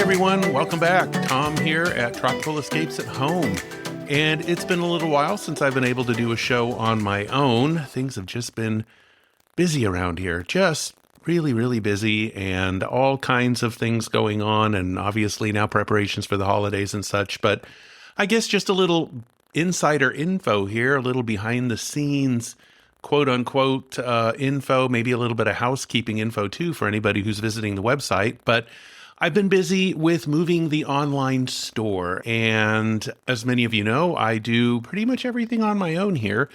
everyone, welcome back. Tom here at Tropical Escapes at Home. And it's been a little while since I've been able to do a show on my own. Things have just been busy around here, just really, really busy, and all kinds of things going on, and obviously now preparations for the holidays and such. But I guess just a little insider info here, a little behind the scenes, quote unquote, info, maybe a little bit of housekeeping info too for anybody who's visiting the website. But I've been busy with moving the online store, and as many of you know, I do pretty much everything on my own here,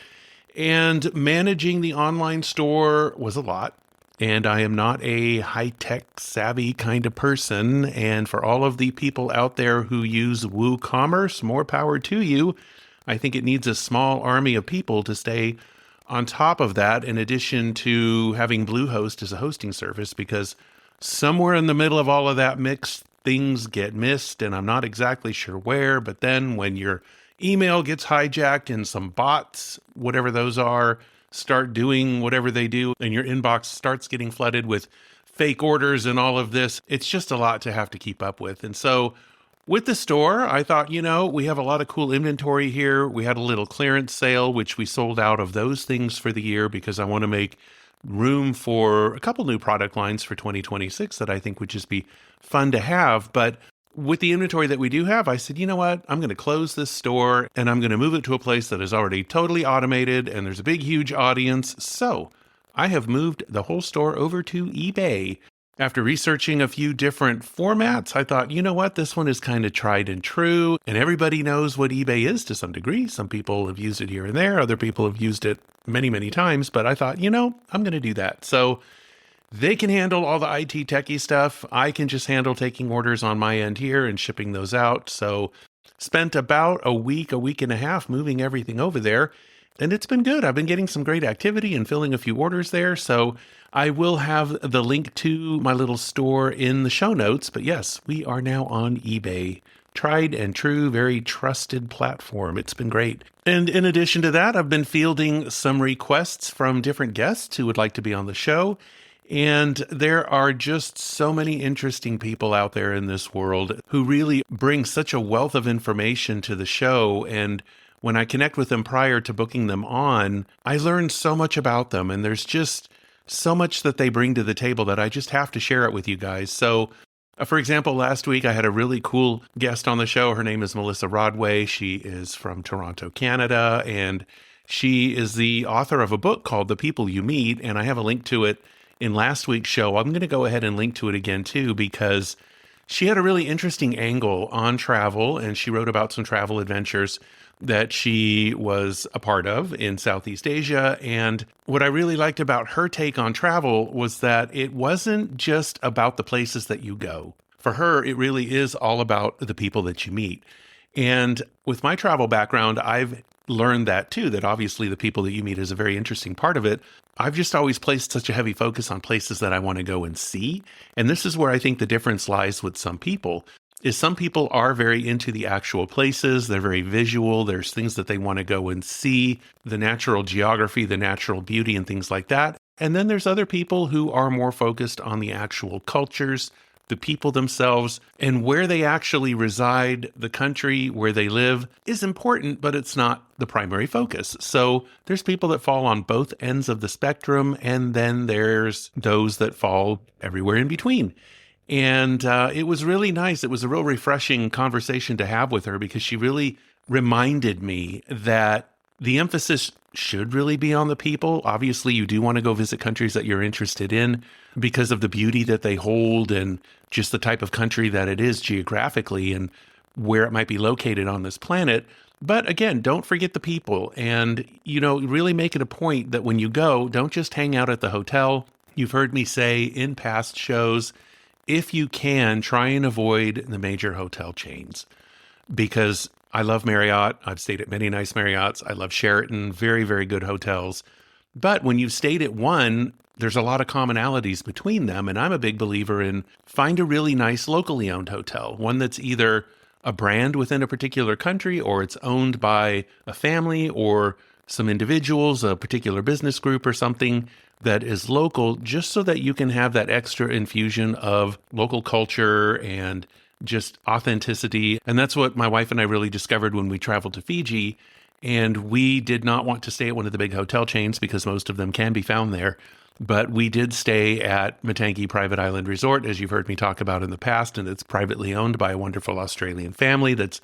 and managing the online store was a lot, and I am not a high-tech savvy kind of person, and for all of the people out there who use WooCommerce, more power to you. I think it needs a small army of people to stay on top of that, in addition to having Bluehost as a hosting service, because somewhere in the middle of all of that mix, things get missed, and I'm not exactly sure where. But then when your email gets hijacked and some bots, whatever those are, start doing whatever they do, and your inbox starts getting flooded with fake orders and all of this, it's just a lot to have to keep up with. And so with the store, I thought, we have a lot of cool inventory here. We had a little clearance sale, which we sold out of those things for the year because I want to make room for a couple new product lines for 2026 that I think would just be fun to have. But with the inventory that we do have, I said, you know what? I'm going to close this store and I'm going to move it to a place that is already totally automated and there's a big, huge audience. So I have moved the whole store over to eBay. After researching a few different formats, I thought, you know what? This one is kind of tried and true, and everybody knows what eBay is to some degree. Some people have used it here and there. Other people have used it many, many times, but I thought, I'm going to do that. So they can handle all the IT techie stuff. I can just handle taking orders on my end here and shipping those out. So spent about a week and a half moving everything over there. And it's been good. I've been getting some great activity and filling a few orders there. So I will have the link to my little store in the show notes. But yes, we are now on eBay. Tried and true, very trusted platform. It's been great. And in addition to that, I've been fielding some requests from different guests who would like to be on the show. And there are just so many interesting people out there in this world who really bring such a wealth of information to the show. And when I connect with them prior to booking them on, I learn so much about them. And there's just so much that they bring to the table that I just have to share it with you guys. So, for example, last week I had a really cool guest on the show. Her name is Melissa Rodway. She is from Toronto, Canada, and she is the author of a book called The People You Meet. And I have a link to it in last week's show. I'm going to go ahead and link to it again too, because she had a really interesting angle on travel, and she wrote about some travel adventures that she was a part of in Southeast Asia. And what I really liked about her take on travel was that it wasn't just about the places that you go. For her, it really is all about the people that you meet. And with my travel background, I've learned that too, that obviously the people that you meet is a very interesting part of it. I've just always placed such a heavy focus on places that I want to go and see. And this is where I think the difference lies with some people. Is some people are very into the actual places. They're very visual. There's things that they want to go and see, the natural geography, the natural beauty, and things like that. And then there's other people who are more focused on the actual cultures, the people themselves, and where they actually reside. The country where they live is important, but it's not the primary focus. So there's people that fall on both ends of the spectrum, and then there's those that fall everywhere in between. And it was really nice. It was a real refreshing conversation to have with her, because she really reminded me that the emphasis should really be on the people. Obviously, you do want to go visit countries that you're interested in because of the beauty that they hold and just the type of country that it is geographically and where it might be located on this planet. But again, don't forget the people, and, really make it a point that when you go, don't just hang out at the hotel. You've heard me say in past shows, if you can, try and avoid the major hotel chains, because I love Marriott. I've stayed at many nice Marriotts. I love Sheraton, very, very good hotels. But when you've stayed at one, there's a lot of commonalities between them. And I'm a big believer in find a really nice locally owned hotel, one that's either a brand within a particular country, or it's owned by a family or some individuals, a particular business group or something that is local, just so that you can have that extra infusion of local culture and just authenticity. And that's what my wife and I really discovered when we traveled to Fiji. And we did not want to stay at one of the big hotel chains because most of them can be found there. But we did stay at Matangi Private Island Resort, as you've heard me talk about in the past. And it's privately owned by a wonderful Australian family that's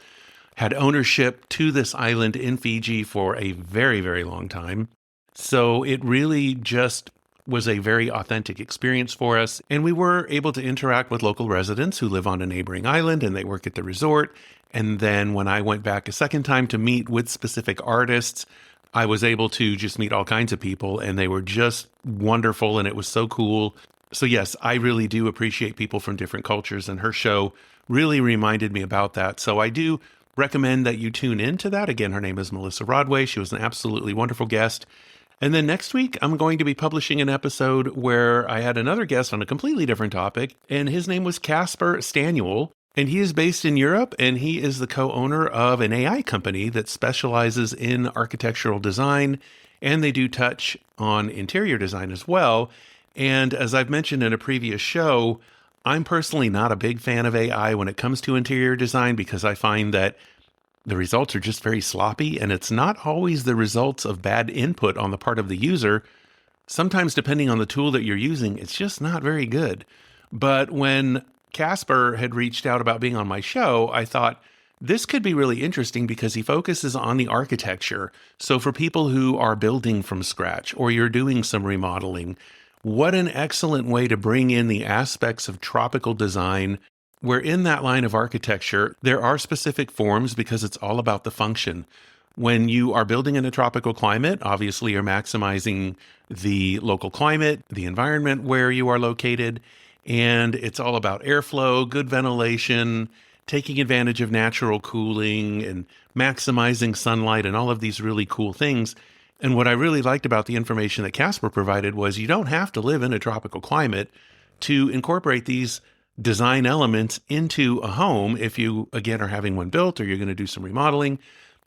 had ownership to this island in Fiji for a very, very long time. So it really just was a very authentic experience for us. And we were able to interact with local residents who live on a neighboring island and they work at the resort. And then when I went back a second time to meet with specific artists, I was able to just meet all kinds of people and they were just wonderful and it was so cool. So yes, I really do appreciate people from different cultures, and her show really reminded me about that. So I do recommend that you tune into that. Again, her name is Melissa Rodway. She was an absolutely wonderful guest. And then next week, I'm going to be publishing an episode where I had another guest on a completely different topic, and his name was Casper Stanuel, and he is based in Europe, and he is the co-owner of an AI company that specializes in architectural design, and they do touch on interior design as well. And as I've mentioned in a previous show, I'm personally not a big fan of AI when it comes to interior design because I find that the results are just very sloppy, and it's not always the results of bad input on the part of the user. Sometimes, depending on the tool that you're using, it's just not very good. But when Casper had reached out about being on my show, I thought this could be really interesting because he focuses on the architecture. So for people who are building from scratch or you're doing some remodeling, what an excellent way to bring in the aspects of tropical design, where in that line of architecture, there are specific forms because it's all about the function. When you are building in a tropical climate, obviously you're maximizing the local climate, the environment where you are located, and it's all about airflow, good ventilation, taking advantage of natural cooling, and maximizing sunlight, and all of these really cool things. And what I really liked about the information that Casper provided was you don't have to live in a tropical climate to incorporate these design elements into a home if you, again, are having one built or you're going to do some remodeling,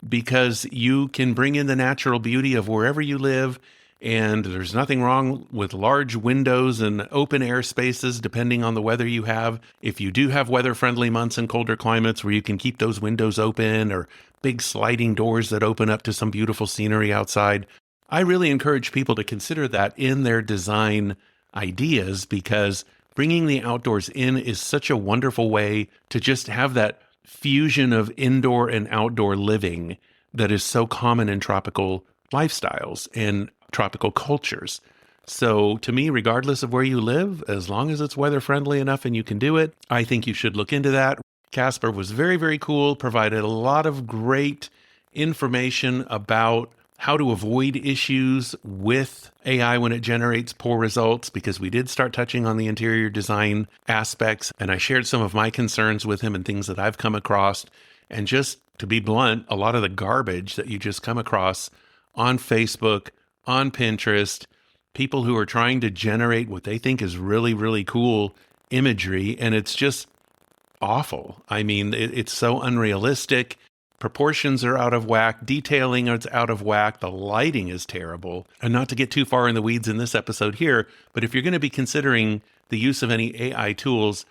because you can bring in the natural beauty of wherever you live. And there's nothing wrong with large windows and open air spaces, depending on the weather you have. If you do have weather-friendly months and colder climates where you can keep those windows open, or big sliding doors that open up to some beautiful scenery outside, I really encourage people to consider that in their design ideas, because bringing the outdoors in is such a wonderful way to just have that fusion of indoor and outdoor living that is so common in tropical lifestyles and tropical cultures. So to me, regardless of where you live, as long as it's weather friendly enough and you can do it, I think you should look into that. Casper was very, very cool, provided a lot of great information about how to avoid issues with AI when it generates poor results, because we did start touching on the interior design aspects, and I shared some of my concerns with him and things that I've come across. And just to be blunt, a lot of the garbage that you just come across on Facebook, on Pinterest, people who are trying to generate what they think is really, really cool imagery, and it's just awful. I mean, it's so unrealistic. Proportions are out of whack. Detailing is out of whack. The lighting is terrible. And not to get too far in the weeds in this episode here, but if you're going to be considering the use of any AI tools,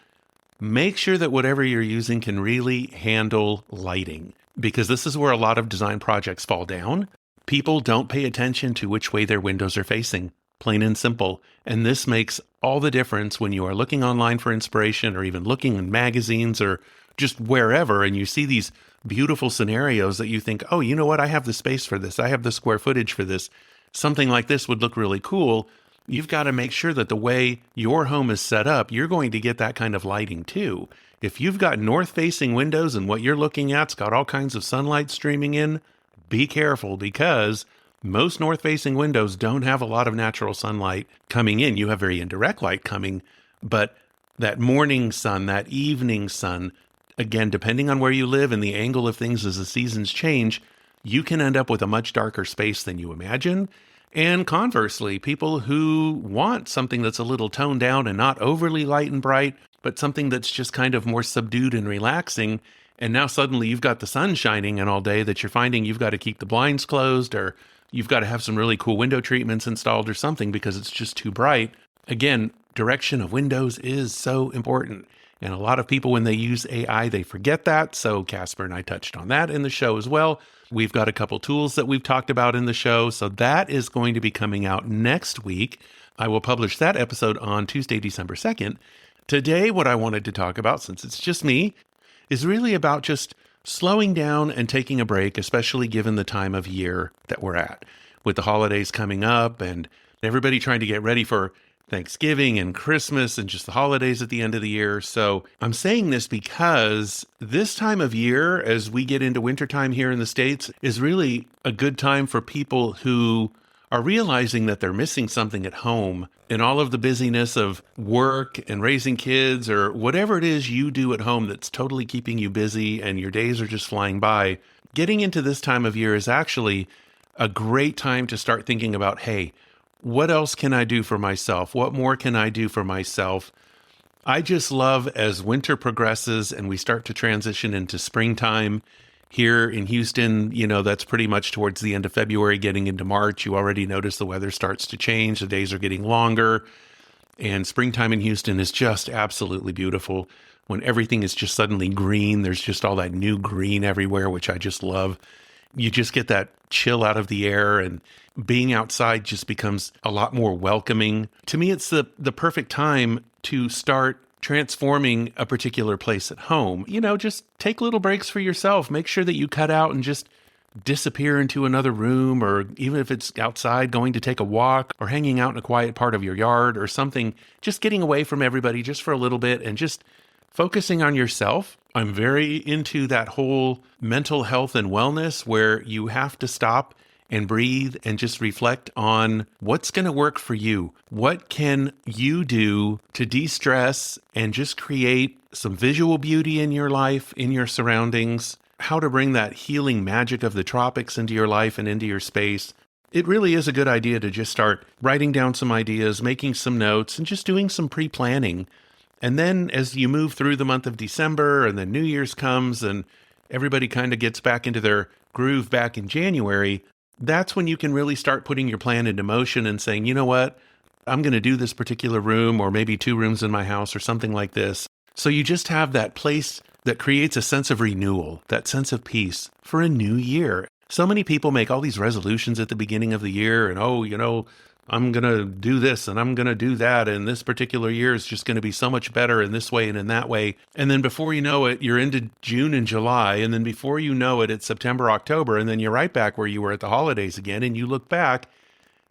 make sure that whatever you're using can really handle lighting, because this is where a lot of design projects fall down. People don't pay attention to which way their windows are facing, plain and simple. And this makes all the difference when you are looking online for inspiration, or even looking in magazines or just wherever, and you see these beautiful scenarios that you think, oh, you know what? I have the space for this. I have the square footage for this. Something like this would look really cool. You've got to make sure that the way your home is set up, you're going to get that kind of lighting too. If you've got north-facing windows and what you're looking at's got all kinds of sunlight streaming in, be careful, because most north-facing windows don't have a lot of natural sunlight coming in. You have very indirect light coming, but that morning sun, that evening sun, again, depending on where you live and the angle of things as the seasons change, you can end up with a much darker space than you imagine. And conversely, people who want something that's a little toned down and not overly light and bright, but something that's just kind of more subdued and relaxing, and now suddenly you've got the sun shining in all day, that you're finding you've got to keep the blinds closed, or you've got to have some really cool window treatments installed or something because it's just too bright. Again, direction of windows is so important. And a lot of people, when they use AI, they forget that. So Casper and I touched on that in the show as well. We've got a couple tools that we've talked about in the show. So that is going to be coming out next week. I will publish that episode on Tuesday, December 2nd. Today, what I wanted to talk about, since it's just me, is really about just slowing down and taking a break, especially given the time of year that we're at, with the holidays coming up and everybody trying to get ready for Thanksgiving and Christmas and just the holidays at the end of the year. So I'm saying this because this time of year, as we get into wintertime here in the States, is really a good time for people who are realizing that they're missing something at home in all of the busyness of work and raising kids or whatever it is you do at home that's totally keeping you busy and your days are just flying by. Getting into this time of year is actually a great time to start thinking about, hey, what else can I do for myself? What more can I do for myself? I just love as winter progresses and we start to transition into springtime. Here in Houston, that's pretty much towards the end of February, getting into March. You already notice the weather starts to change. The days are getting longer. And springtime in Houston is just absolutely beautiful. When everything is just suddenly green, there's just all that new green everywhere, which I just love. You just get that chill out of the air, and being outside just becomes a lot more welcoming. To me, it's the perfect time to start transforming a particular place at home. Just take little breaks for yourself. Make sure that you cut out and just disappear into another room, or even if it's outside, going to take a walk or hanging out in a quiet part of your yard or something, just getting away from everybody just for a little bit and just focusing on yourself. I'm very into that whole mental health and wellness where you have to stop and breathe and just reflect on what's going to work for you. What can you do to de-stress and just create some visual beauty in your life, in your surroundings? How to bring that healing magic of the tropics into your life and into your space. It really is a good idea to just start writing down some ideas, making some notes, and just doing some pre-planning. And then as you move through the month of December and then New Year's comes and everybody kind of gets back into their groove back in January, that's when you can really start putting your plan into motion and saying, you know what, I'm going to do this particular room or maybe 2 rooms in my house or something like this. So you just have that place that creates a sense of renewal, that sense of peace for a new year. So many people make all these resolutions at the beginning of the year and, I'm going to do this and I'm going to do that. And this particular year is just going to be so much better in this way and in that way. And then before you know it, you're into June and July. And then before you know it, it's September, October. And then you're right back where you were at the holidays again. And you look back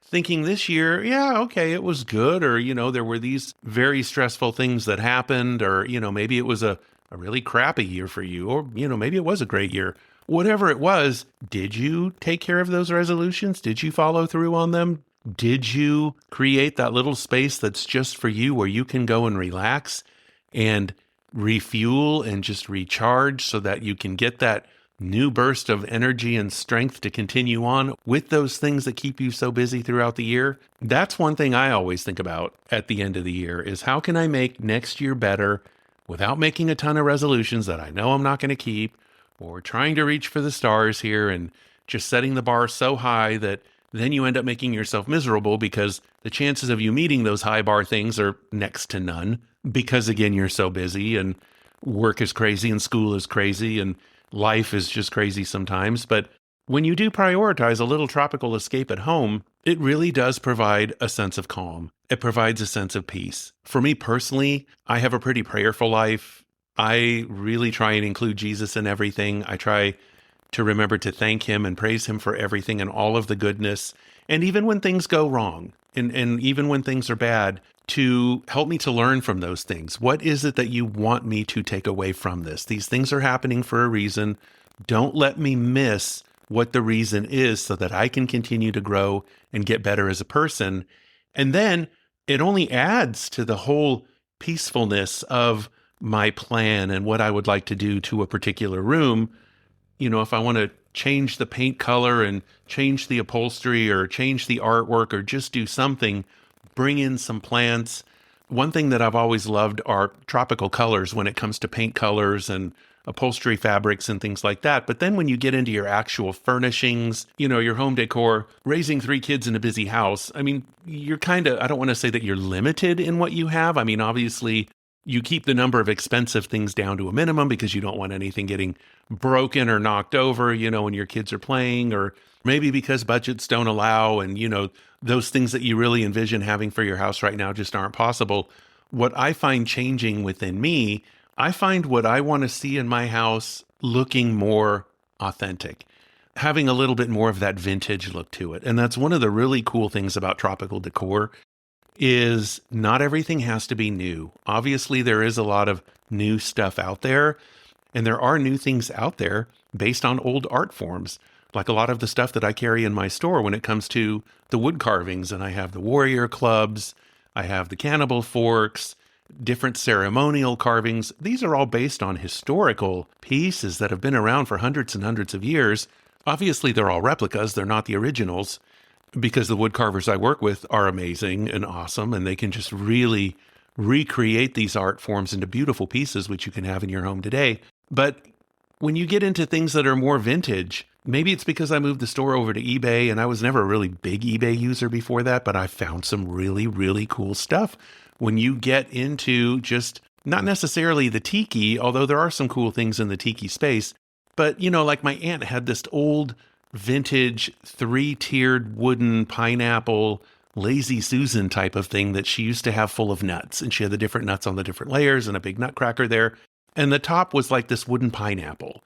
thinking this year, yeah, okay, it was good. Or, there were these very stressful things that happened. Or, maybe it was a really crappy year for you. Or, maybe it was a great year. Whatever it was, did you take care of those resolutions? Did you follow through on them? Did you create that little space that's just for you where you can go and relax and refuel and just recharge so that you can get that new burst of energy and strength to continue on with those things that keep you so busy throughout the year? That's one thing I always think about at the end of the year is how can I make next year better without making a ton of resolutions that I know I'm not going to keep, or trying to reach for the stars here and just setting the bar so high that then you end up making yourself miserable because the chances of you meeting those high bar things are next to none because, again, you're so busy and work is crazy and school is crazy and life is just crazy sometimes. But when you do prioritize a little tropical escape at home, it really does provide a sense of calm. It provides a sense of peace. For me personally, I have a pretty prayerful life. I really try and include Jesus in everything. I try to remember to thank him and praise him for everything and all of the goodness. And even when things go wrong and even when things are bad, to help me to learn from those things. What is it that you want me to take away from this? These things are happening for a reason. Don't let me miss what the reason is so that I can continue to grow and get better as a person. And then it only adds to the whole peacefulness of my plan and what I would like to do to a particular room. If I want to change the paint color and change the upholstery or change the artwork or just do something, bring in some plants. One thing that I've always loved are tropical colors when it comes to paint colors and upholstery fabrics and things like that. But then when you get into your actual furnishings, your home decor, raising 3 kids in a busy house, you're I don't want to say that you're limited in what you have. Obviously, You keep the number of expensive things down to a minimum because you don't want anything getting broken or knocked over, when your kids are playing, or maybe because budgets don't allow and, those things that you really envision having for your house right now just aren't possible. What I find changing within me, I find what I want to see in my house looking more authentic, having a little bit more of that vintage look to it. And that's one of the really cool things about tropical decor is not everything has to be new. Obviously, there is a lot of new stuff out there, and there are new things out there based on old art forms, like a lot of the stuff that I carry in my store when it comes to the wood carvings. And I have the warrior clubs, I have the cannibal forks, different ceremonial carvings. These are all based on historical pieces that have been around for hundreds and hundreds of years. Obviously, they're all replicas, they're not the originals, because the wood carvers I work with are amazing and awesome, and they can just really recreate these art forms into beautiful pieces, which you can have in your home today. But when you get into things that are more vintage, maybe it's because I moved the store over to eBay, and I was never a really big eBay user before that, but I found some really, really cool stuff. When you get into just not necessarily the tiki, although there are some cool things in the tiki space, but, like my aunt had this old vintage 3-tiered wooden pineapple Lazy Susan type of thing that she used to have full of nuts. And she had the different nuts on the different layers and a big nutcracker there. And the top was like this wooden pineapple.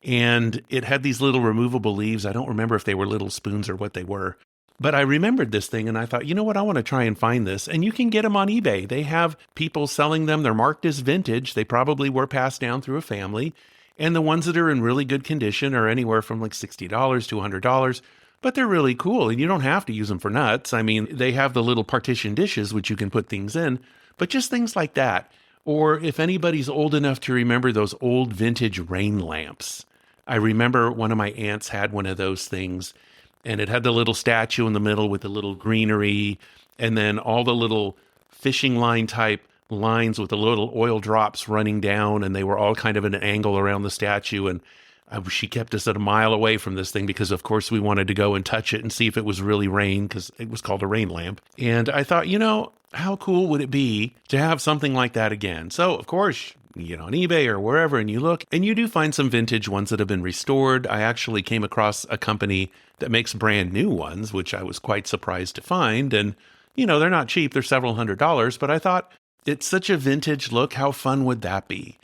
And it had these little removable leaves. I don't remember if they were little spoons or what they were. But I remembered this thing and I thought, you know what, I want to try and find this. And you can get them on eBay. They have people selling them. They're marked as vintage. They probably were passed down through a family. And the ones that are in really good condition are anywhere from like $60 to $100, but they're really cool. And you don't have to use them for nuts. I mean, they have the little partition dishes, which you can put things in, but just things like that. Or if anybody's old enough to remember those old vintage rain lamps. I remember one of my aunts had one of those things, and it had the little statue in the middle with the little greenery, and then all the little fishing line type lines with the little oil drops running down, and they were all kind of at an angle around the statue. And she kept us at a mile away from this thing because, of course, we wanted to go and touch it and see if it was really rain, because it was called a rain lamp. And I thought, how cool would it be to have something like that again? So, of course, you get on eBay or wherever and you look, and you do find some vintage ones that have been restored. I actually came across a company that makes brand new ones, which I was quite surprised to find. And, they're not cheap. They're several $100s, but I thought, it's such a vintage look. How fun would that be?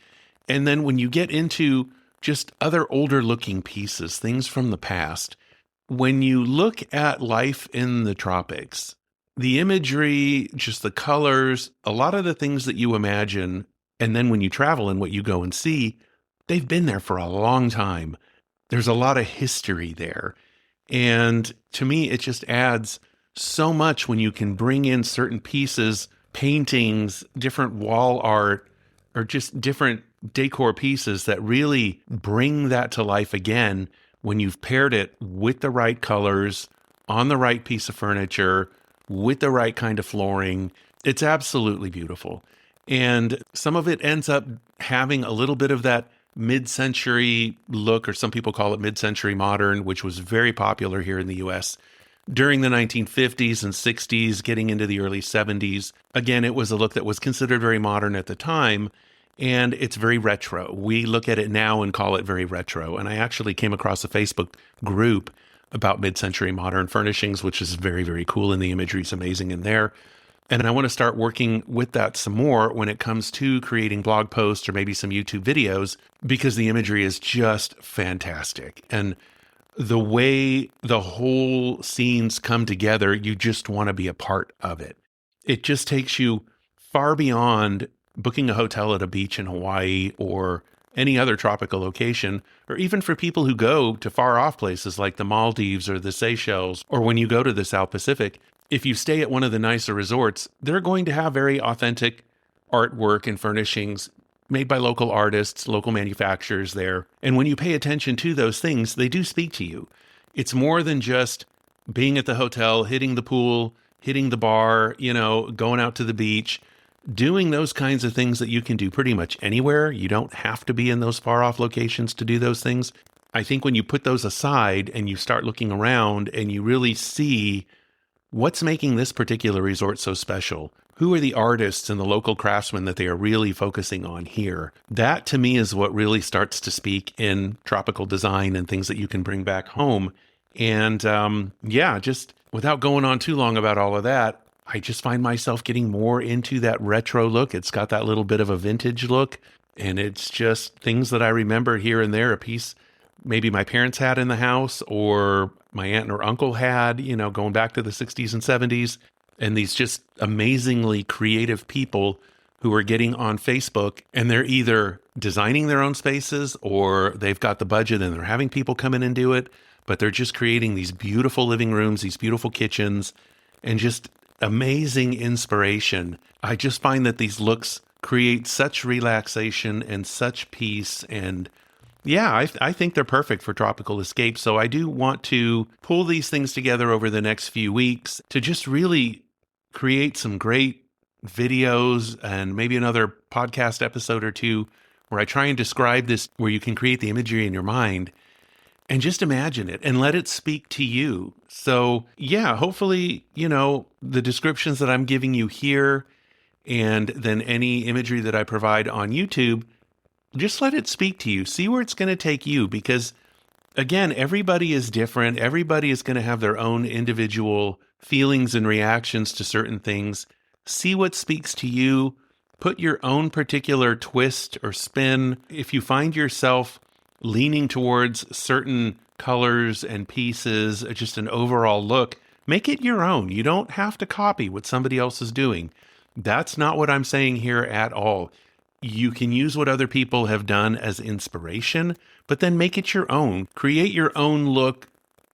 And then when you get into just other older looking pieces, things from the past, when you look at life in the tropics, the imagery, just the colors, a lot of the things that you imagine, and then when you travel and what you go and see, they've been there for a long time. There's a lot of history there. And to me, it just adds so much when you can bring in certain pieces, paintings, different wall art, or just different decor pieces that really bring that to life again when you've paired it with the right colors, on the right piece of furniture, with the right kind of flooring. It's absolutely beautiful. And some of it ends up having a little bit of that mid-century look, or some people call it mid-century modern, which was very popular here in the US during the 1950s and 60s, getting into the early 70s. Again, it was a look that was considered very modern at the time, and it's very retro. We look at it now and call it very retro. And I actually came across a Facebook group about mid-century modern furnishings, which is very, very cool, and the imagery is amazing in there. And I want to start working with that some more when it comes to creating blog posts or maybe some YouTube videos, because the imagery is just fantastic. And the way the whole scenes come together, you just want to be a part of it. It just takes you far beyond booking a hotel at a beach in Hawaii or any other tropical location, or even for people who go to far off places like the Maldives or the Seychelles, or when you go to the South Pacific. If you stay at one of the nicer resorts, they're going to have very authentic artwork and furnishings made by local artists, local manufacturers there. And when you pay attention to those things, they do speak to you. It's more than just being at the hotel, hitting the pool, hitting the bar, going out to the beach, doing those kinds of things that you can do pretty much anywhere. You don't have to be in those far off locations to do those things. I think when you put those aside and you start looking around and you really see what's making this particular resort so special? Who are the artists and the local craftsmen that they are really focusing on here? That to me is what really starts to speak in tropical design and things that you can bring back home. And yeah, just without going on too long about all of that, I just find myself getting more into that retro look. It's got that little bit of a vintage look, and it's just things that I remember here and there, a piece maybe my parents had in the house or my aunt or uncle had, going back to the 60s and 70s. And these just amazingly creative people who are getting on Facebook, and they're either designing their own spaces or they've got the budget and they're having people come in and do it, but they're just creating these beautiful living rooms, these beautiful kitchens, and just amazing inspiration. I just find that these looks create such relaxation and such peace. And yeah, I think they're perfect for tropical escape. So I do want to pull these things together over the next few weeks to just really create some great videos and maybe another podcast episode or two where I try and describe this, where you can create the imagery in your mind and just imagine it and let it speak to you. So yeah, hopefully, the descriptions that I'm giving you here and then any imagery that I provide on YouTube, just let it speak to you. See where it's going to take you, because again, everybody is different. Everybody is going to have their own individual feelings and reactions to certain things. See what speaks to you. Put your own particular twist or spin. If you find yourself leaning towards certain colors and pieces, just an overall look, make it your own. You don't have to copy what somebody else is doing. That's not what I'm saying here at all. You can use what other people have done as inspiration, but then make it your own. Create your own look,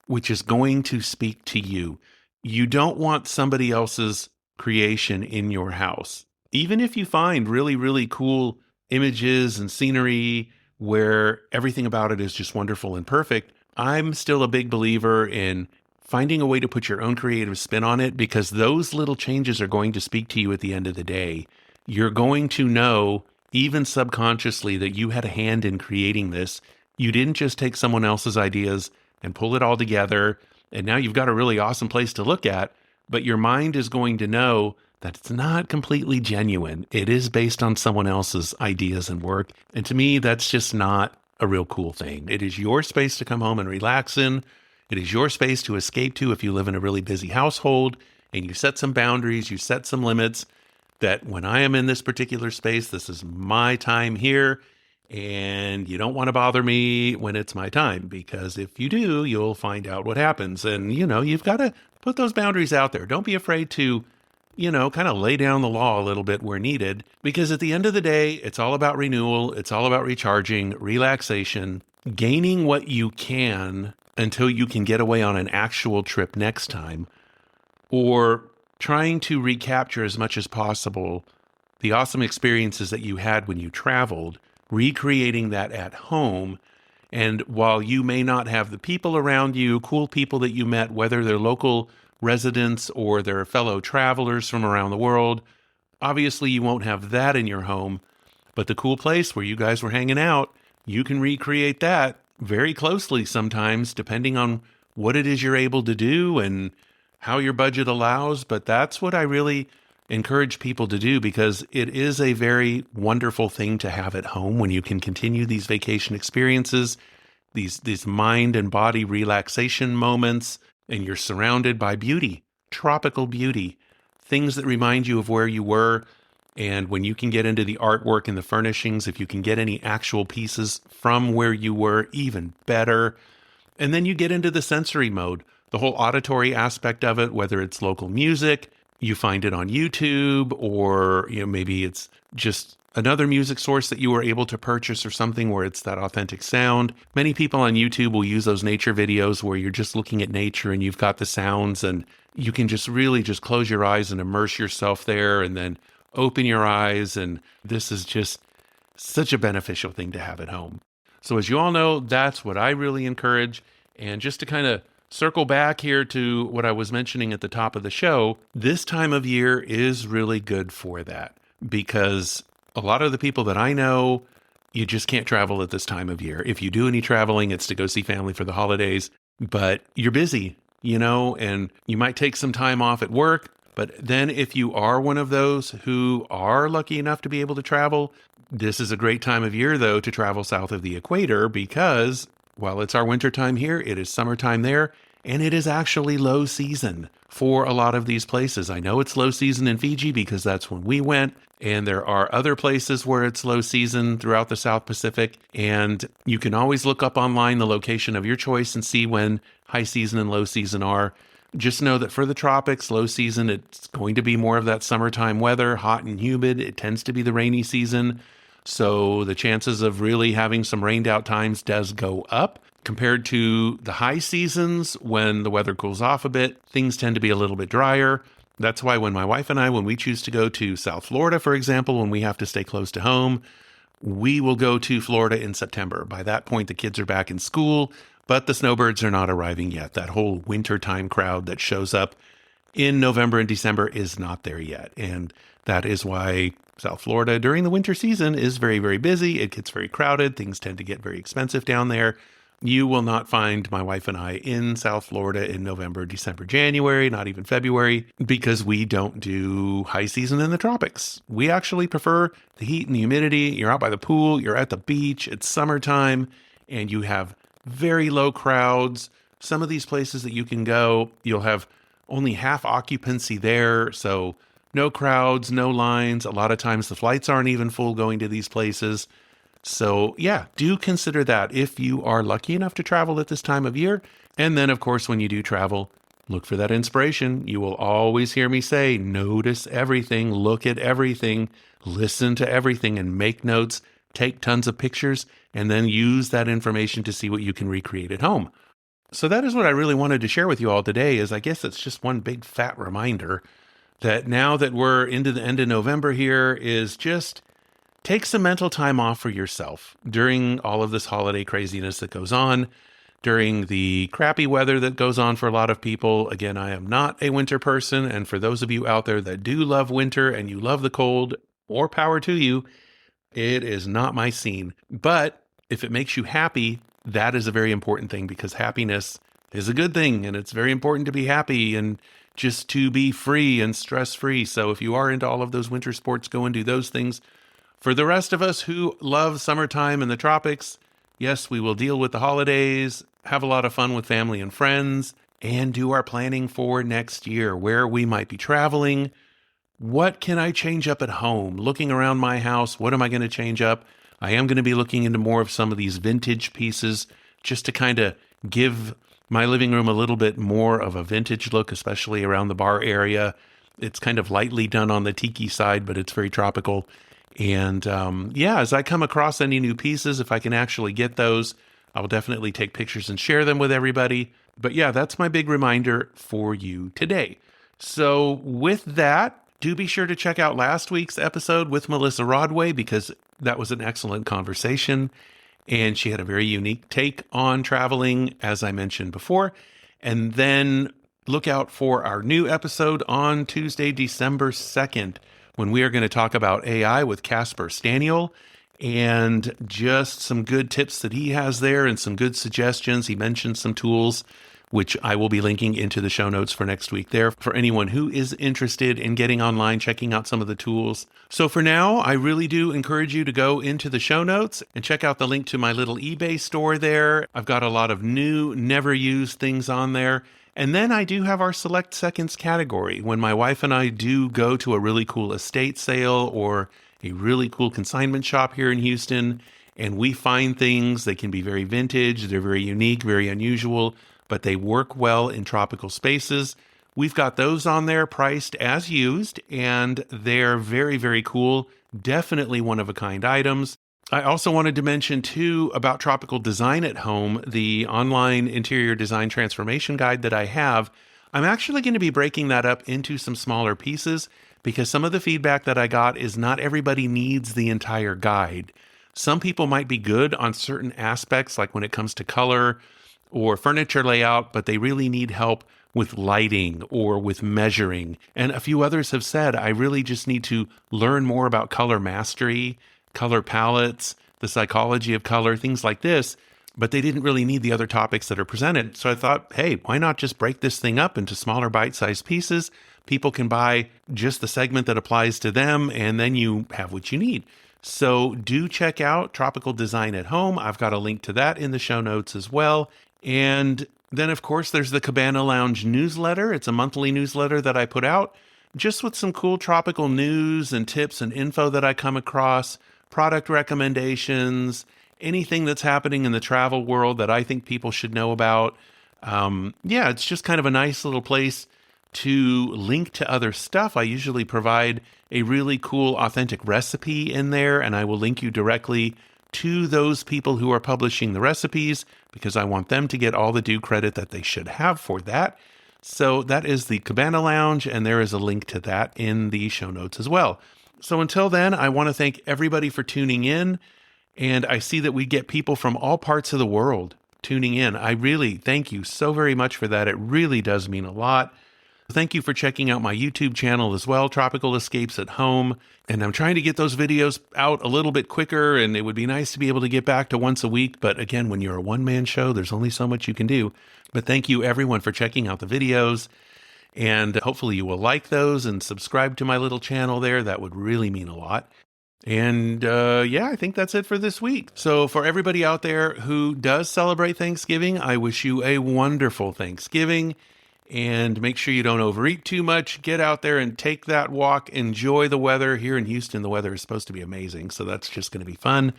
which is going to speak to you. You don't want somebody else's creation in your house. Even if you find really, really cool images and scenery where everything about it is just wonderful and perfect, I'm still a big believer in finding a way to put your own creative spin on it, because those little changes are going to speak to you at the end of the day. You're going to know, even subconsciously, that you had a hand in creating this. You didn't just take someone else's ideas and pull it all together, and now you've got a really awesome place to look at, but your mind is going to know that it's not completely genuine. It is based on someone else's ideas and work. And to me, that's just not a real cool thing. It is your space to come home and relax in. It is your space to escape to if you live in a really busy household and you set some boundaries, you set some limits, that when I am in this particular space, this is my time here, and you don't want to bother me when it's my time, because if you do, you'll find out what happens. And, you've got to put those boundaries out there. Don't be afraid to, kind of lay down the law a little bit where needed, because at the end of the day, it's all about renewal. It's all about recharging, relaxation, gaining what you can until you can get away on an actual trip next time, or trying to recapture as much as possible the awesome experiences that you had when you traveled, recreating that at home. And while you may not have the people around you, cool people that you met, whether they're local residents or they're fellow travelers from around the world, obviously you won't have that in your home. But the cool place where you guys were hanging out, you can recreate that very closely sometimes, depending on what it is you're able to do and how your budget allows. But that's what I really encourage people to do, because it is a very wonderful thing to have at home when you can continue these vacation experiences, these mind and body relaxation moments, and you're surrounded by beauty, tropical beauty, things that remind you of where you were. And when you can get into the artwork and the furnishings, if you can get any actual pieces from where you were, even better. And then you get into the sensory mode, the whole auditory aspect of it, whether it's local music, you find it on YouTube, or maybe it's just another music source that you were able to purchase or something where it's that authentic sound. Many people on YouTube will use those nature videos where you're just looking at nature and you've got the sounds, and you can just really just close your eyes and immerse yourself there and then open your eyes. And this is just such a beneficial thing to have at home. So as you all know, that's what I really encourage. And just to kind of circle back here to what I was mentioning at the top of the show, this time of year is really good for that, because a lot of the people that I know, you just can't travel at this time of year. If you do any traveling, it's to go see family for the holidays, but you're busy. and you might take some time off at work. But then if you are one of those who are lucky enough to be able to travel, this is a great time of year, though, to travel south of the equator because while it's our winter time here, it is summertime there, and it is actually low season for a lot of these places. I know it's low season in Fiji because that's when we went, and there are other places where it's low season throughout the South Pacific, and you can always look up online the location of your choice and see when high season and low season are. Just know that for the tropics, low season, it's going to be more of that summertime weather, hot and humid. It tends to be the rainy season. So the chances of really having some rained out times does go up. Compared to the high seasons, when the weather cools off a bit, things tend to be a little bit drier. That's why when my wife and I, when we choose to go to South Florida, for example, when we have to stay close to home, we will go to Florida in September. By that point, the kids are back in school, but the snowbirds are not arriving yet. That whole wintertime crowd that shows up in November and December is not there yet. And that is why South Florida during the winter season is very, very busy. It gets very crowded. Things tend to get very expensive down there. You will not find my wife and I in South Florida in November, December, January, not even February, because we don't do high season in the tropics. We actually prefer the heat and the humidity. You're out by the pool, you're at the beach, it's summertime, and you have very low crowds. Some of these places that you can go, you'll have only half occupancy there, so no crowds, no lines. A lot of times the flights aren't even full going to these places. So yeah, do consider that if you are lucky enough to travel at this time of year. And then, of course, when you do travel, look for that inspiration. You will always hear me say, notice everything, look at everything, listen to everything, and make notes, take tons of pictures, and then use that information to see what you can recreate at home. So that is what I really wanted to share with you all today, is I guess it's just one big fat reminder that now that we're into the end of November here, is just take some mental time off for yourself during all of this holiday craziness that goes on, during the crappy weather that goes on for a lot of people. Again, I am not a winter person, and for those of you out there that do love winter and you love the cold, more power to you. It is not my scene. But if it makes you happy, that is a very important thing, because happiness is a good thing, and it's very important to be happy and just to be free and stress-free. So if you are into all of those winter sports, go and do those things. For the rest of us who love summertime in the tropics, yes, we will deal with the holidays, have a lot of fun with family and friends, and do our planning for next year, where we might be traveling. What can I change up at home? Looking around my house, what am I going to change up? I am going to be looking into more of some of these vintage pieces just to kind of give my living room a little bit more of a vintage look, especially around the bar area. It's kind of lightly done on the tiki side, but it's very tropical. And as I come across any new pieces, if I can actually get those, I will definitely take pictures and share them with everybody. But yeah, that's my big reminder for you today. So with that, do be sure to check out last week's episode with Melissa Rodway, because that was an excellent conversation. And she had a very unique take on traveling, as I mentioned before. And then look out for our new episode on Tuesday, December 2nd, when we are going to talk about AI with Casper Staniel, and just some good tips that he has there and some good suggestions. He mentioned some tools, which I will be linking into the show notes for next week there for anyone who is interested in getting online, checking out some of the tools. So for now, I really do encourage you to go into the show notes and check out the link to my little eBay store there. I've got a lot of new, never used things on there. And then I do have our Select Seconds category. When my wife and I do go to a really cool estate sale or a really cool consignment shop here in Houston, and we find things, they can be very vintage, they're very unique, very unusual, but they work well in tropical spaces. We've got those on there priced as used, and they're very, very cool. Definitely one-of-a-kind items. I also wanted to mention, too, about Tropical Design at Home, the online interior design transformation guide that I have. I'm actually going to be breaking that up into some smaller pieces, because some of the feedback that I got is not everybody needs the entire guide. Some people might be good on certain aspects, like when it comes to color or furniture layout, but they really need help with lighting or with measuring. And a few others have said, I really just need to learn more about color mastery, color palettes, the psychology of color, things like this. but they didn't really need the other topics that are presented. So I thought, hey, why not just break this thing up into smaller bite-sized pieces? People can buy just the segment that applies to them, and then you have what you need. So do check out Tropical Design at Home. I've got a link to that in the show notes as well. And then, of course, there's the Cabana Lounge newsletter. It's a monthly newsletter that I put out just with some cool tropical news and tips and info that I come across, product recommendations, anything that's happening in the travel world that I think people should know about. It's just kind of a nice little place to link to other stuff. I usually provide a really cool, authentic recipe in there, and I will link you directly to those people who are publishing the recipes because I want them to get all the due credit that they should have for that. So that is the Cabana Lounge, and there is a link to that in the show notes as well. So until then, I want to thank everybody for tuning in, and I see that we get people from all parts of the world tuning in. I really thank you so very much for that. It really does mean a lot. Thank you for checking out my YouTube channel as well, Tropical Escapes at Home. And I'm trying to get those videos out a little bit quicker, and it would be nice to be able to get back to once a week. But again, when you're a one-man show, there's only so much you can do. But thank you, everyone, for checking out the videos. And hopefully you will like those and subscribe to my little channel there. That would really mean a lot. And I think that's it for this week. So for everybody out there who does celebrate Thanksgiving, I wish you a wonderful Thanksgiving. And make sure you don't overeat too much. Get out there and take that walk. Enjoy the weather. Here in Houston, the weather is supposed to be amazing, so that's just going to be fun.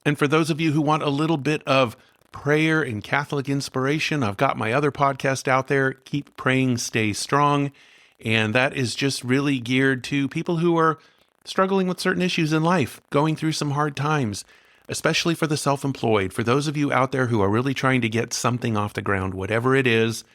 And for those of you who want a little bit of prayer and Catholic inspiration, I've got my other podcast out there, Keep Praying, Stay Strong. And that is just really geared to people who are struggling with certain issues in life, going through some hard times, especially for the self-employed. For those of you out there who are really trying to get something off the ground, whatever it is,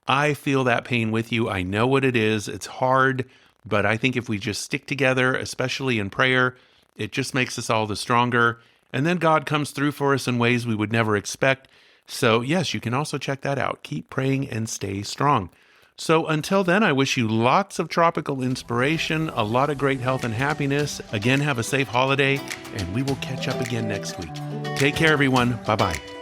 I feel that pain with you. I know what it is. It's hard, but I think if we just stick together, especially in prayer, it just makes us all the stronger. And then God comes through for us in ways we would never expect. So yes, you can also check that out. Keep praying and stay strong. So until then, I wish you lots of tropical inspiration, a lot of great health and happiness. Again, have a safe holiday, and we will catch up again next week. Take care, everyone. Bye-bye.